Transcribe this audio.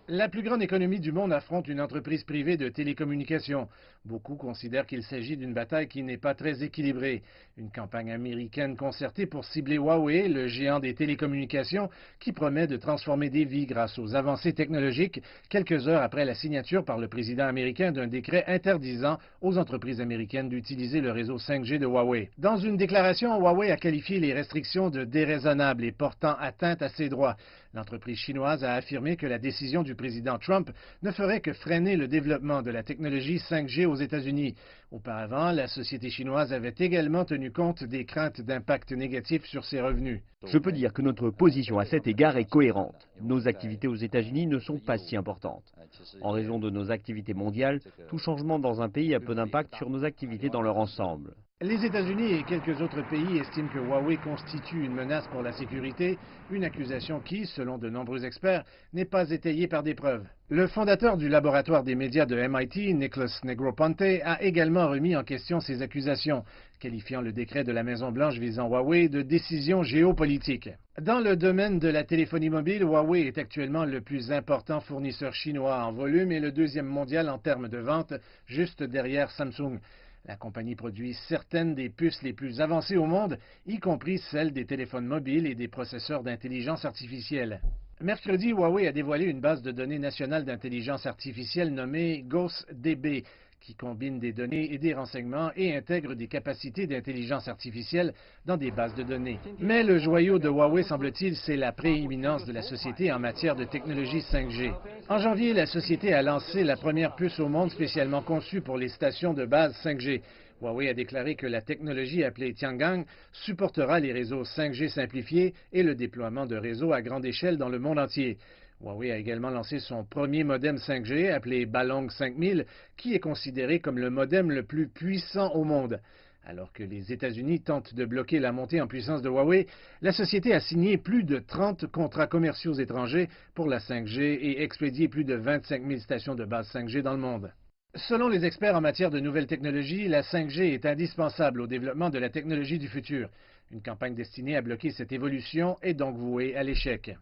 La plus grande économie du monde affronte une entreprise privée de télécommunications. Beaucoup considèrent qu'il s'agit d'une bataille qui n'est pas très équilibrée. Une campagne américaine concertée pour cibler Huawei, le géant des télécommunications, qui promet de transformer des vies grâce aux avancées technologiques, quelques heures après la signature par le président américain d'un décret interdisant aux entreprises américaines d'utiliser le réseau 5G de Huawei. Dans une déclaration, Huawei a qualifié les restrictions de déraisonnables et portant atteinte à ses droits. L'entreprise chinoise a affirmé que la décision du président Trump ne ferait que freiner le développement de la technologie 5G aux États-Unis. Auparavant, la société chinoise avait également tenu compte des craintes d'impact négatif sur ses revenus. Je peux dire que notre position à cet égard est cohérente. Nos activités aux États-Unis ne sont pas si importantes. En raison de nos activités mondiales, tout changement dans un pays a peu d'impact sur nos activités dans leur ensemble. Les États-Unis et quelques autres pays estiment que Huawei constitue une menace pour la sécurité, une accusation qui, selon de nombreux experts, n'est pas étayée par des preuves. Le fondateur du laboratoire des médias de MIT, Nicholas Negroponte, a également remis en question ces accusations, qualifiant le décret de la Maison-Blanche visant Huawei de décision géopolitique. Dans le domaine de la téléphonie mobile, Huawei est actuellement le plus important fournisseur chinois en volume et le deuxième mondial en termes de vente, juste derrière Samsung. La compagnie produit certaines des puces les plus avancées au monde, y compris celles des téléphones mobiles et des processeurs d'intelligence artificielle. Mercredi, Huawei a dévoilé une base de données nationale d'intelligence artificielle nommée GhostDB, qui combine des données et des renseignements et intègre des capacités d'intelligence artificielle dans des bases de données. Mais le joyau de Huawei, semble-t-il, c'est la prééminence de la société en matière de technologie 5G. En janvier, la société a lancé la première puce au monde spécialement conçue pour les stations de base 5G. Huawei a déclaré que la technologie appelée Tiangong supportera les réseaux 5G simplifiés et le déploiement de réseaux à grande échelle dans le monde entier. Huawei a également lancé son premier modem 5G appelé Balong 5000, qui est considéré comme le modem le plus puissant au monde. Alors que les États-Unis tentent de bloquer la montée en puissance de Huawei, la société a signé plus de 30 contrats commerciaux étrangers pour la 5G et expédié plus de 25 000 stations de base 5G dans le monde. Selon les experts en matière de nouvelles technologies, la 5G est indispensable au développement de la technologie du futur. Une campagne destinée à bloquer cette évolution est donc vouée à l'échec.